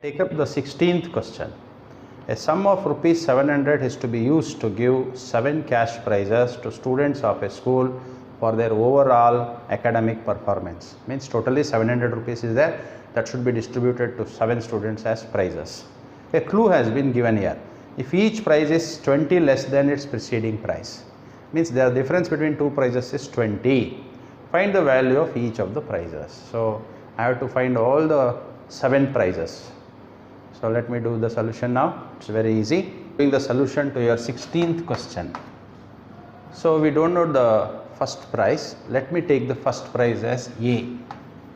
Take up the 16th question. A sum of rupees 700 is to be used to give 7 cash prizes to students of a school for their overall academic performance. Means totally 700 rupees is there, that should be distributed to 7 students as prizes. A clue has been given here. If each prize is 20 less than its preceding prize, means the difference between two prizes is 20. Find the value of each of the prizes. So I have to find all the 7 prizes. So let me do the solution now. It's very easy. Doing the solution to your 16th question. So we don't know the first prize. Let me take the first prize as A.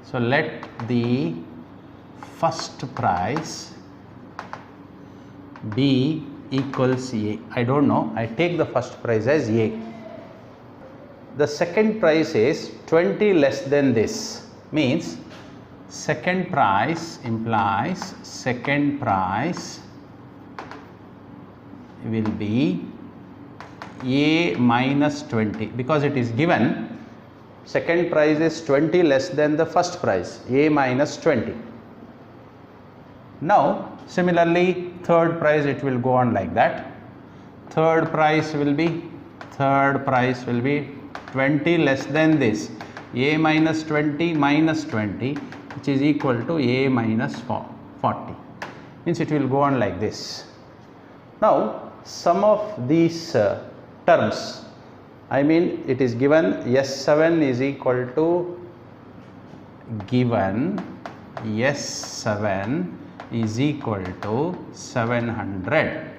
So let the first prize be equals A. I don't know. I take the first prize as A. The second prize is 20 less than this. Means second prize implies second prize will be A minus 20, because it is given second prize is 20 less than the first prize, A minus 20. Now similarly third prize, it will go on like that. Third prize will be 20 less than this, A minus 20 minus 20, which is equal to A minus 40. Means it will go on like this. Now some of these terms, I mean it is given S7 is equal to S7 is equal to 700.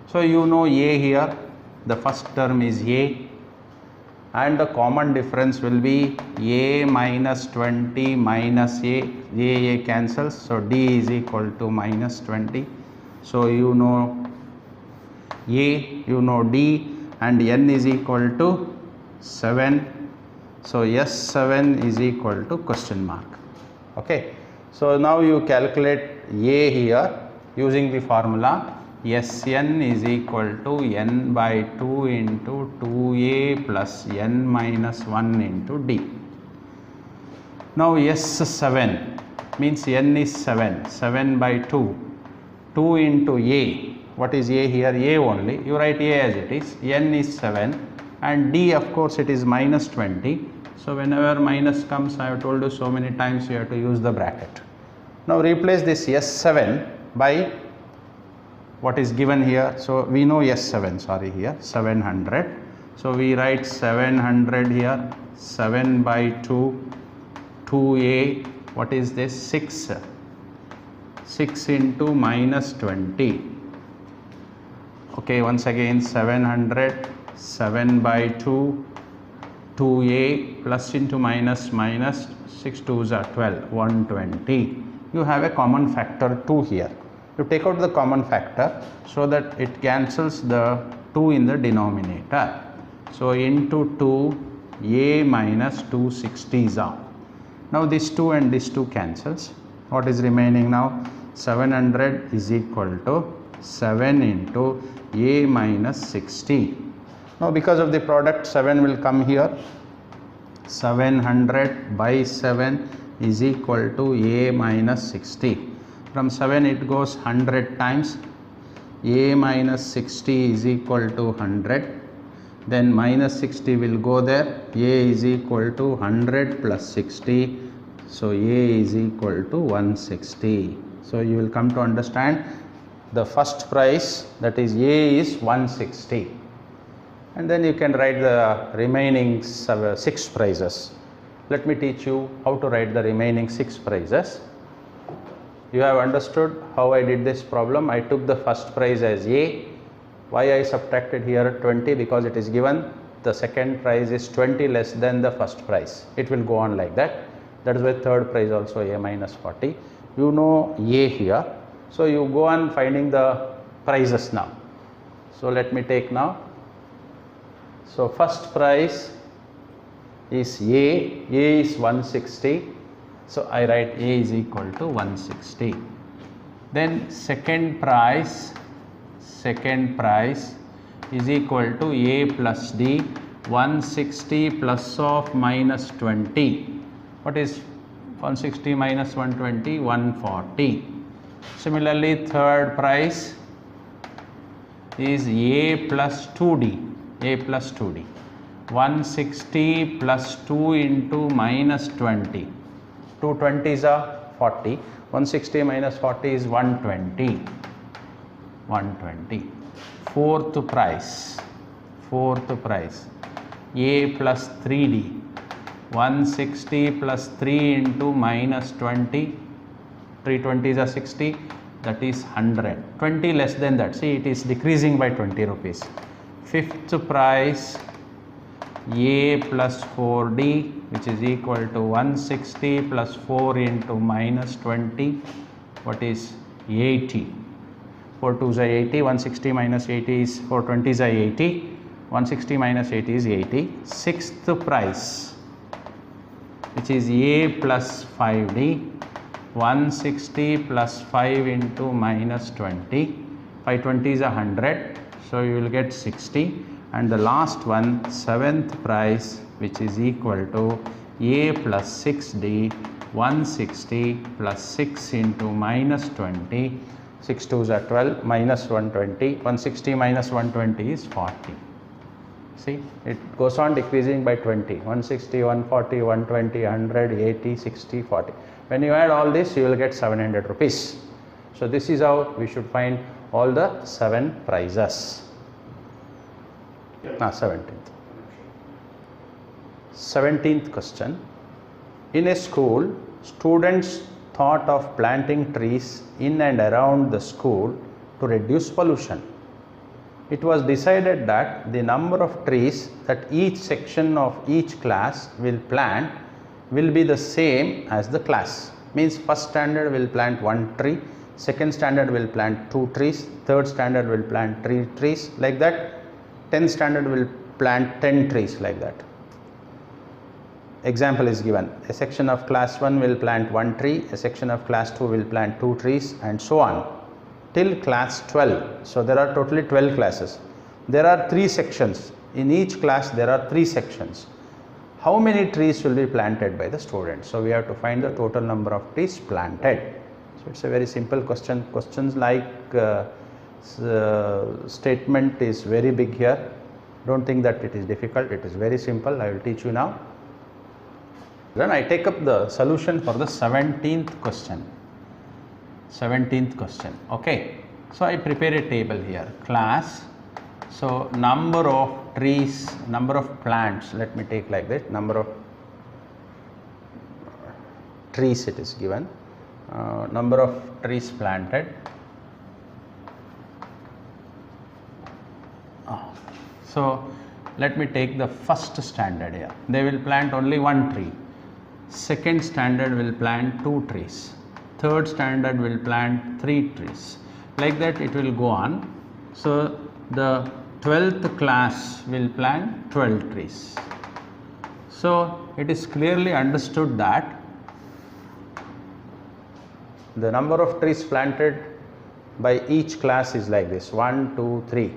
So you know A here, the first term is A, and the common difference will be A minus 20 minus A cancels, so D is equal to minus 20. So you know A, you know D, and N is equal to 7. So S7 is equal to question mark. Okay. So now you calculate A here using the formula Sn is equal to n by 2 into 2a plus n minus 1 into d. Now S7 means n is 7 by 2, 2 into a, what is a here? A only, you write a as it is, n is 7, and d of course it is minus 20. So whenever minus comes, I have told you so many times, you have to use the bracket. Now replace this S7 by what is given here. So we know S7, sorry, here 700. So we write 700 here, 7 by 2, 2a, what is this? 6 into minus 20. Okay, once again 700, 7 by 2, 2a plus into minus, 6 2s are 12, 120. You have a common factor 2 here. You take out the common factor so that it cancels the 2 in the denominator. So into 2, a minus 260s are. Now this 2 and this 2 cancels. What is remaining now? 700 is equal to 7 into a minus 60. Now because of the product, 7 will come here. 700 by 7 is equal to a minus 60. From 7 it goes 100 times, a minus 60 is equal to 100, then minus 60 will go there, a is equal to 100 plus 60, so a is equal to 160. So you will come to understand the first prize, that is a, is 160, and then you can write the remaining 6 prizes. Let me teach you how to write the remaining 6 prizes. You have understood how I did this problem. I took the first prize as A. Why I subtracted here 20? Because it is given the second prize is 20 less than the first prize. It will go on like that. That is why third prize also A minus 40. You know A here. So you go on finding the prizes now. So let me take now. So first prize is A. A is 160. So I write A is equal to 160. Then second prize is equal to A plus D, 160 plus of minus 20. What is 160 minus 120? 140. Similarly, third price is A plus 2D, A plus 2D. 160 plus 2 into minus 20. 2 20s are 40. 160 minus 40 is 120. 120. Fourth price. A plus 3D. 160 plus 3 into minus 20. 3 20s are 60. That is 100. 20 less than that. See, it is decreasing by 20 rupees. Fifth price, A plus 4D, which is equal to 160 plus 4 into minus 20. What is 80? 4 2s are 80. 160 minus 80 is 4 20s are 80. 160 minus 80 is 80. Sixth price, which is A plus 5D. 160 plus 5 into minus 20. 5 20s are 100. So you will get 60. And the last one, seventh price, which is equal to A plus 6D. 160 plus 6 into minus 20. 6 2s are 12, minus 120. 160 minus 120 is 40. See, it goes on decreasing by 20. 160, 140, 120, 100, 80, 60, 40. When you add all this, you will get 700 rupees. So this is how we should find all the 7 prizes. 17th. 17th question. In a school, students thought of planting trees in and around the school to reduce pollution. It was decided that the number of trees that each section of each class will plant will be the same as the class. Means first standard will plant 1 tree, second standard will plant 2 trees, third standard will plant 3 trees, like that. 10th standard will plant 10 trees, like that. Example is given. A section of class 1 will plant 1 tree, a section of class 2 will plant 2 trees, and so on till class 12. So there are totally 12 classes. There are 3 sections. In each class there are 3 sections. How many trees will be planted by the students? So we have to find the total number of trees planted. So it's a very simple question. Questions like statement is very big here. Don't think that it is difficult. It is very simple. I will teach you now. Then I take up the solution for the 17th question. 17th question. Okay. So I prepare a table here. Class. So number of trees, number of plants. Let me take like that. Number of trees it is given. Number of trees planted. So let me take the first standard here. They will plant only 1 tree. Second standard will plant 2 trees. Third standard will plant 3 trees. Like that it will go on. So the 12th class will plant 12 trees. So it is clearly understood that the number of trees planted by each class is like this: 1, 2, 3.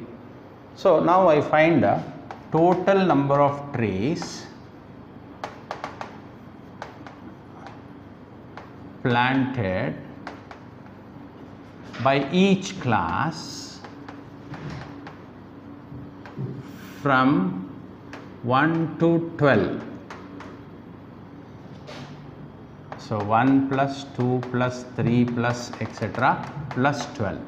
So now I find the total number of trees planted by each class from 1 to 12. So 1 plus 2 plus 3 plus etc. plus 12.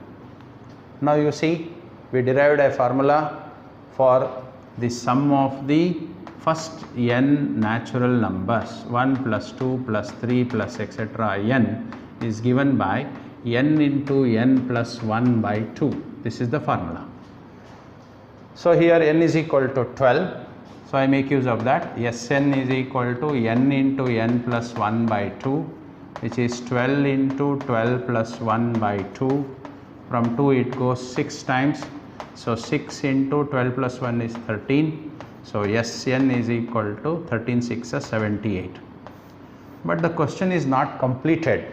Now you see, we derived a formula for the sum of the first n natural numbers. 1 plus 2 plus 3 plus etc. n is given by n into n plus 1 by 2. This is the formula. So here n is equal to 12. So I make use of that. Sn is equal to n into n plus 1 by 2, which is 12 into 12 plus 1 by 2. From 2 it goes 6 times. So 6 into 12 plus 1 is 13. So Sn is equal to 13 6 is 78. But the question is not completed.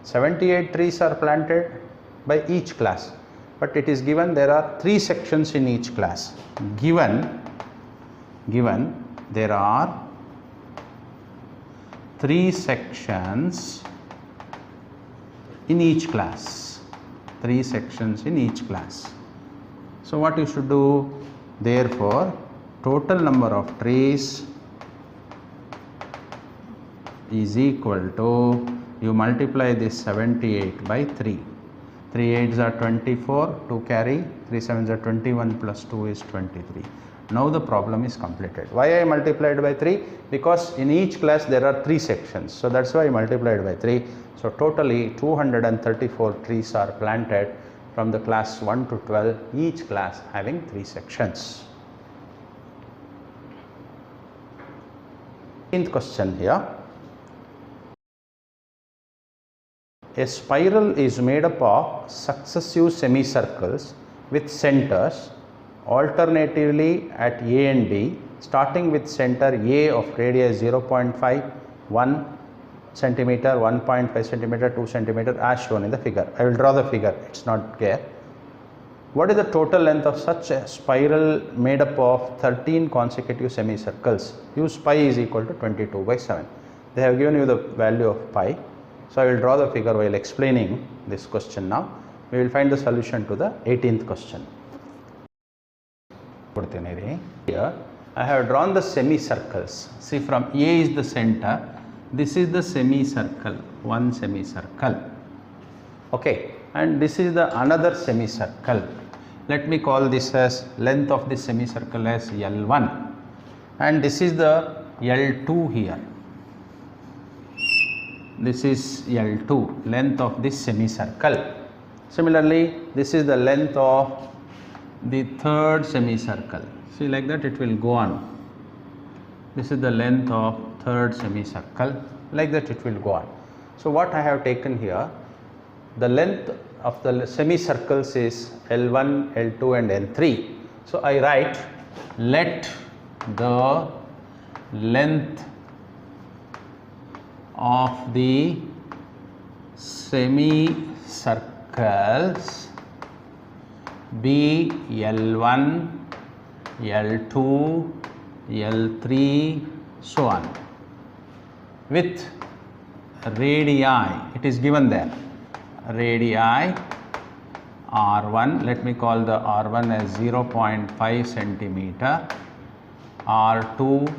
78 trees are planted by each class. But it is given there are 3 sections in each class. Given there are 3 sections in each class, 3 sections in each class. So what you should do, therefore total number of trees is equal to, you multiply this 78 by 3. 3 8s are 24, 2 carry, 3 7s are 21 plus 2 is 23. Now the problem is completed. Why I multiplied by 3? Because in each class there are 3 sections. So that's why I multiplied by 3. So totally 234 trees are planted from the class 1 to 12, each class having 3 sections. 18th question here. A spiral is made up of successive semicircles with centers alternatively at A and B, starting with center A of radius 0.5, 1 centimeter, 1.5 centimeter, 2 centimeter as shown in the figure. I will draw the figure, it is not there. What is the total length of such a spiral made up of 13 consecutive semicircles? Use pi is equal to 22 by 7. They have given you the value of pi. So I will draw the figure while explaining this question now. We will find the solution to the 18th question. Here I have drawn the semicircles. See, from A is the center. This is the semicircle, one semicircle. Okay, and this is the another semicircle. Let me call this as length of this semicircle as L1, and this is the L2 here. This is L2, length of this semicircle. Similarly, this is the length of the third semicircle. See, like that it will go on. This is the length of third semicircle, like that it will go on. So what I have taken here, the length of the semicircles is L1, L2 and L3. So I write, let the length of the semicircles be L1, L2, L3, so on, with radii, it is given there, radii R1, let me call the R1 as 0.5 centimeter, R2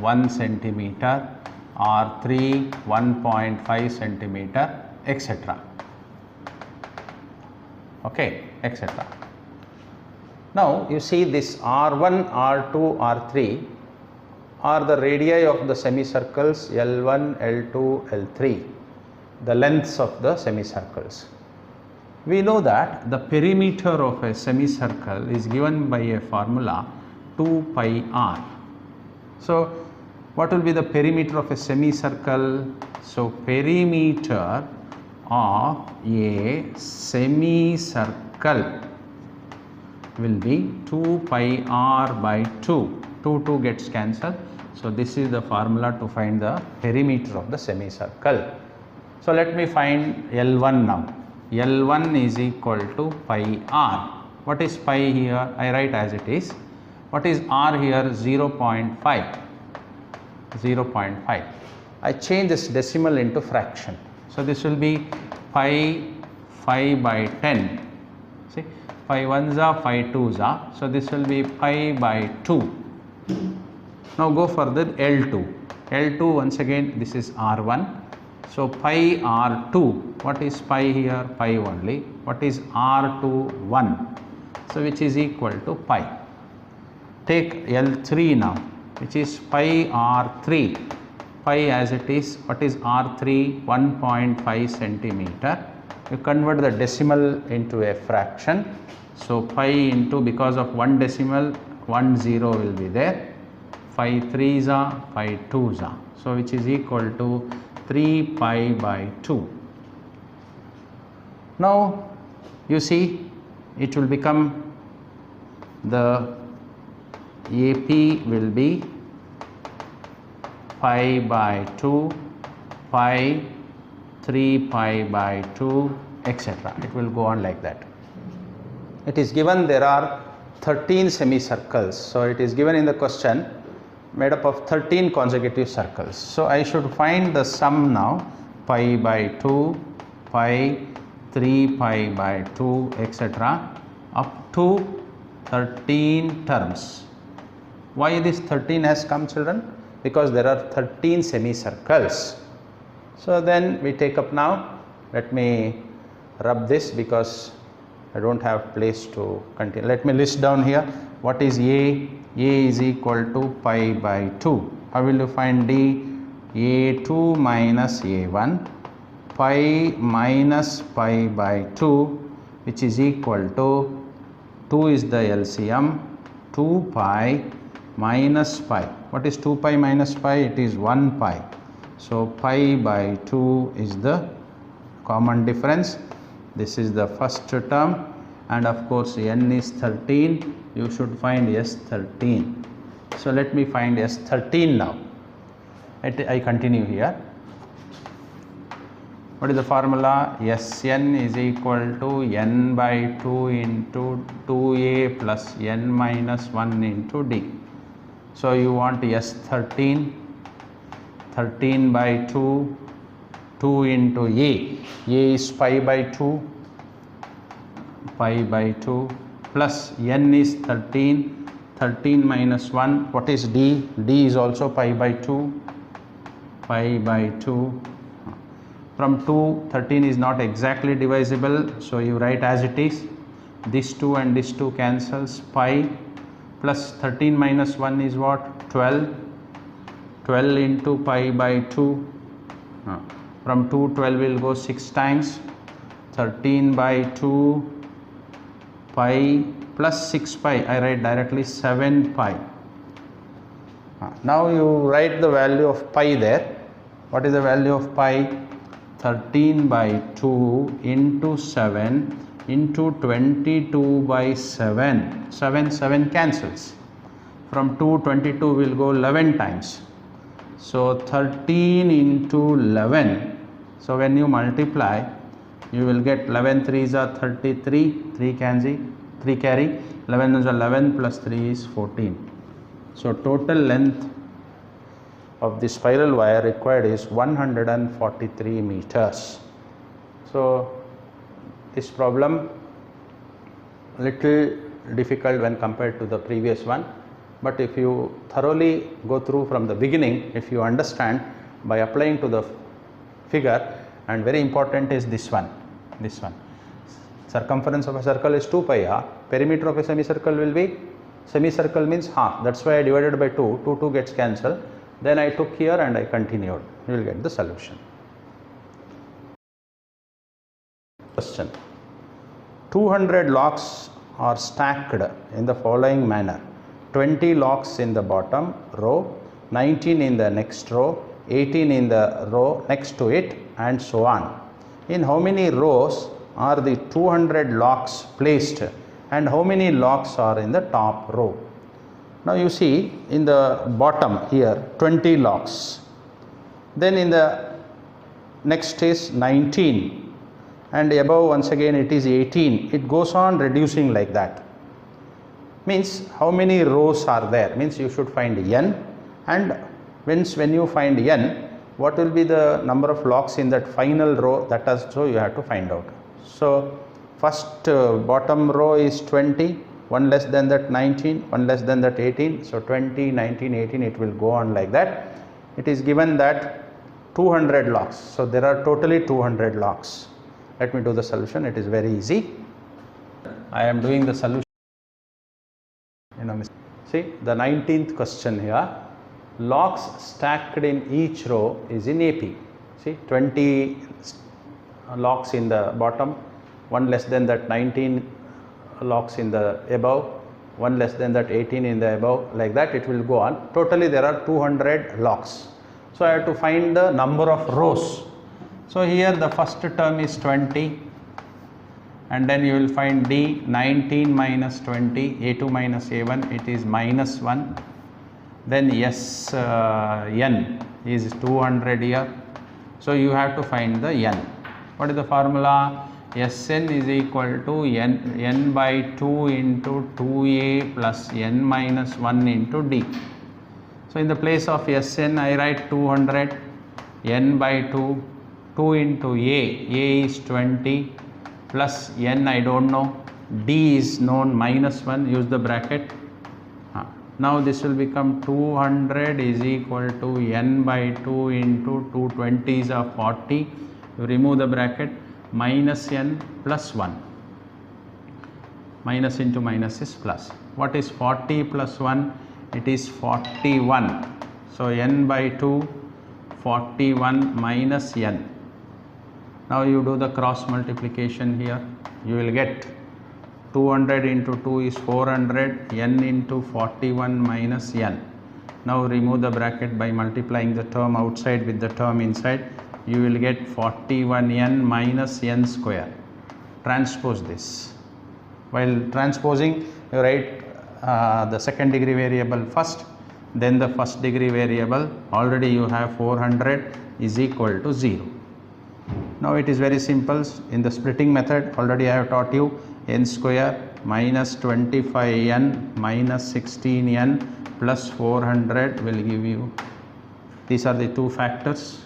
1 centimeter, R3 1.5 centimeter, etc. Okay, etc. Now you see this R1, R2, R3 are the radii of the semicircles L1, L2, L3, the lengths of the semicircles. We know that the perimeter of a semicircle is given by a formula 2 pi r. So what will be the perimeter of a semicircle? So perimeter of a semicircle will be 2 pi r by 2. 2 gets cancelled. So this is the formula to find the perimeter of the semicircle. So let me find L1 now. L1 is equal to pi r. What is pi here? I write as it is. What is r here? 0.5. 0.5. I change this decimal into fraction. So this will be pi 5 by 10. See, pi 1s are, pi 2s are. So this will be pi by 2. Now go further, L2. L2 once again, this is R1. So pi R2, what is pi here? Pi only. What is R2? 1. So which is equal to pi. Take L3 now, which is pi R3. Pi as it is, what is R3? 1.5 centimeter. You convert the decimal into a fraction. So pi into, because of one decimal, 1 0 will be there. Pi 3s are, pi 2s are. So which is equal to 3 pi by 2. Now you see it will become, the AP will be pi by 2, pi 3 pi by 2, etc. It will go on like that. It is given there are 13 semicircles. So it is given in the question made up of 13 consecutive circles. So I should find the sum now, pi by 2, pi, 3 pi by 2, etc. up to 13 terms. Why this 13 has come, children? Because there are 13 semicircles. So then we take up now. Let me rub this because I don't have place to continue. Let me list down here. What is A? A is equal to pi by 2. How will you find D? A2 minus A1 pi minus pi by 2, which is equal to 2 is the LCM, 2 pi minus pi. What is 2 pi minus pi? It is 1 pi. So pi by 2 is the common difference. This is the first term, and of course n is 13. You should find S13. So let me find S13 now. I continue here. What is the formula? Sn is equal to n by 2 into 2a plus n minus 1 into d. So you want S13, 13 by 2, 2 into a is pi by 2, pi by 2 plus n is 13, 13 minus 1. What is d? D is also pi by 2, pi by 2. From 2, 13 is not exactly divisible, so you write as it is. This 2 and this 2 cancels. Pi plus 13 minus 1 is what? 12. 12 into pi by 2. From 2, 12 will go 6 times. 13 by 2 pi plus 6 pi. I write directly 7 pi. Now you write the value of pi there. What is the value of pi? 13 by 2 into 7 into 22 by 7. 7 cancels. From 2, 22 will go 11 times. So 13 into 11. So when you multiply, you will get 11 3s are 33. 3 carry. 11 is 11 plus 3 is 14. So total length of the spiral wire required is 143 meters. So this problem little difficult when compared to the previous one, but if you thoroughly go through from the beginning, if you understand by applying to the figure, and very important is this one. Circumference of a circle is 2 pi r. Perimeter of a semicircle will be, semicircle means half, that's why I divided by 2. 2 gets cancelled. Then I took here and I continued. You will get the solution. Question. 200 locks are stacked in the following manner. 20 locks in the bottom row, 19 in the next row, 18 in the row next to it, and so on. In how many rows are the 200 locks placed, and how many locks are in the top row? Now you see in the bottom here 20 locks, then in the next is 19, and above once again it is 18. It goes on reducing like that. Means how many rows are there? Means you should find n, and when you find n, what will be the number of locks in that final row? That also you have to find out. So first bottom row is 20. 1 less than that 19, 1 less than that 18, so 20, 19, 18, it will go on like that. It is given that 200 locks, so there are totally 200 locks. Let me do the solution, it is very easy. I am doing the solution. See the 19th question here. Locks stacked in each row is in AP. See 20 locks in the bottom, 1 less than that 19 locks in the above, 1 less than that 18 in the above, like that it will go on. Totally there are 200 locks. So I have to find the number of rows. So here the first term is 20, and then you will find D, 19 minus 20, A2 minus A1, it is minus 1. Then n is 200 here. So you have to find the n. What is the formula? Sn is equal to n by 2 into 2a plus n minus 1 into d. So in the place of Sn I write 200, n by 2, 2 into A is 20 plus n I don't know, D is known minus 1, use the bracket. Now this will become 200 is equal to n by 2 into 2 20s are 40, you remove the bracket, minus n plus 1, minus into minus is plus. What is 40 plus 1? It is 41. So n by 2, 41 minus n. Now you do the cross multiplication here, you will get 200 into 2 is 400, n into 41 minus n. Now remove the bracket by multiplying the term outside with the term inside, you will get 41n minus n square. Transpose this. While transposing, you write the second degree variable first, then the first degree variable. Already you have 400 is equal to 0. Now it is very simple. In the splitting method, already I have taught you, n square minus 25n minus 16n plus 400 will give you, these are the two factors.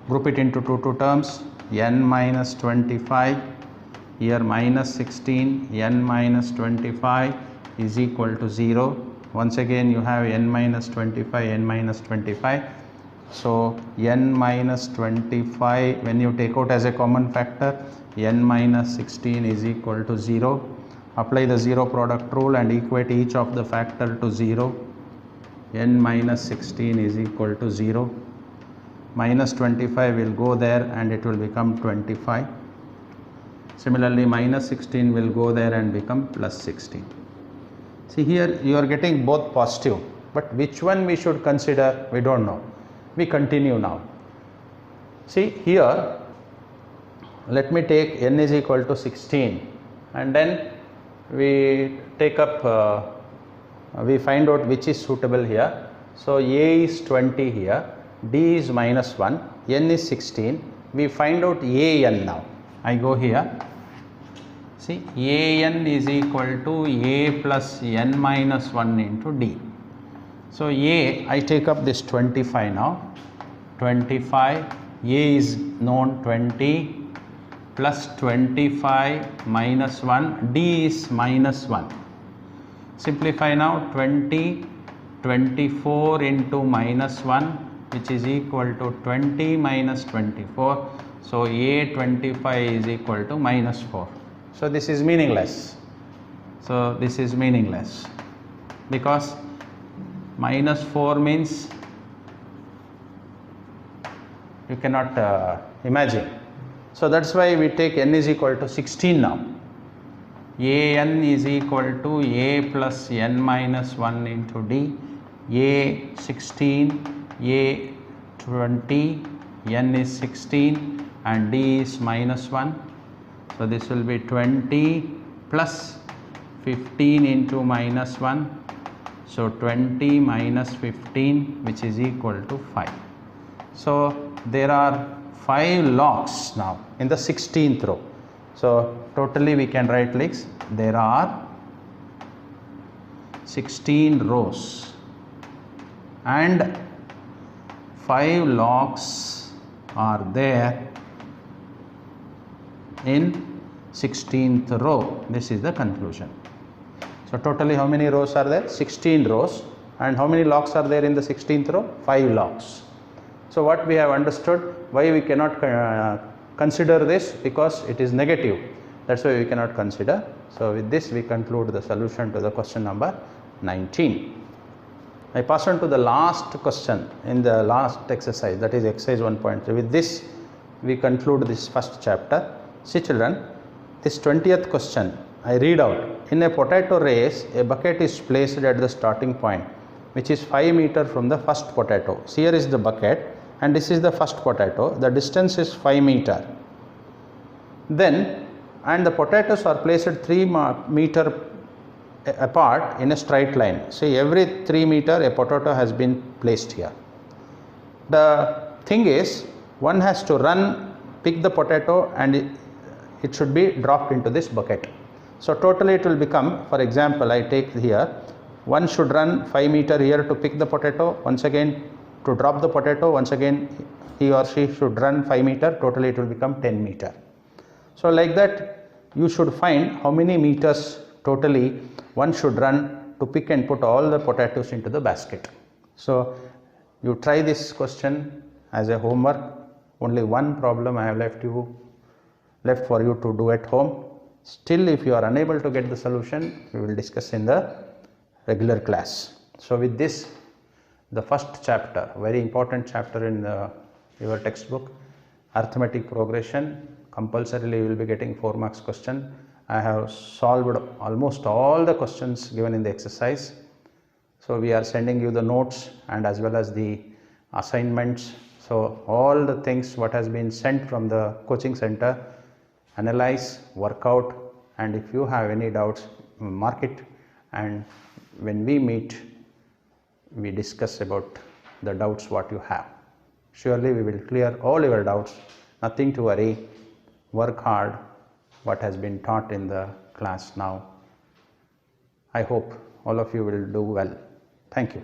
Group it into two terms, n minus 25, here minus 16, n minus 25 is equal to 0. Once again you have n minus 25, n minus 25. So n minus 25, when you take out as a common factor, n minus 16 is equal to 0. Apply the zero product rule and equate each of the factor to 0. n minus 16 is equal to 0. Minus 25 will go there and it will become 25. Similarly, minus 16 will go there and become plus 16. See, here you are getting both positive, but which one we should consider, we don't know. We continue now. See here, let me take n is equal to 16 and then we take up, we find out which is suitable here. So A is 20 here, D is minus 1, n is 16. We find out an now. I go here. See, an is equal to a plus n minus 1 into d. So I take up this 25 now. 25, a is known 20 plus 25 minus 1, d is minus 1. Simplify now, 20, 24 into minus 1, which is equal to 20 minus 24. So a 25 is equal to minus 4. So this is meaningless. So this is meaningless because minus 4 means you cannot imagine. So that's why we take n is equal to 16 now. an is equal to a plus n minus 1 into d. a 16, a 20, n is 16 and d is minus 1. So this will be 20 plus 15 into minus 1. So 20 minus 15, which is equal to 5. So there are 5 logs now in the 16th row. So totally we can write like there are 16 rows and 5 logs are there in 16th row. This is the conclusion. So totally how many rows are there? 16 rows. And how many logs are there in the 16th row? 5 logs. So what we have understood, why we cannot consider this, because it is negative. That's why we cannot consider. So with this we conclude the solution to the question number 19. I pass on to the last question in the last exercise, that is exercise 1.3. With this we conclude this first chapter. See children, this 20th question I read out. In a potato race, a bucket is placed at the starting point, which is 5 meters from the first potato. So here is the bucket and this is the first potato. The distance is 5 meters. Then, and the potatoes are placed 3 meters apart in a straight line. So every 3 meters a potato has been placed here. The thing is, one has to run, pick the potato and it should be dropped into this bucket. So totally it will become, for example, I take here, one should run 5 meters here to pick the potato, once again To drop the potato, once again he or she should run 5 meter, totally it will become 10 meter. So like that you should find how many meters totally one should run to pick and put all the potatoes into the basket. So you try this question as a homework. Only one problem I have left for you to do at home. Still, if you are unable to get the solution, we will discuss in the regular class. So with this, the first chapter, very important chapter in your textbook, arithmetic progression, compulsorily you will be getting 4 marks question. I have solved almost all the questions given in the exercise. So we are sending you the notes and as well as the assignments. So all the things what has been sent from the coaching center, analyze, work out, and if you have any doubts, mark it, and when we meet, we discuss about the doubts what you have. Surely we will clear all your doubts. Nothing to worry. Work hard what has been taught in the class now. I hope all of you will do well. Thank you.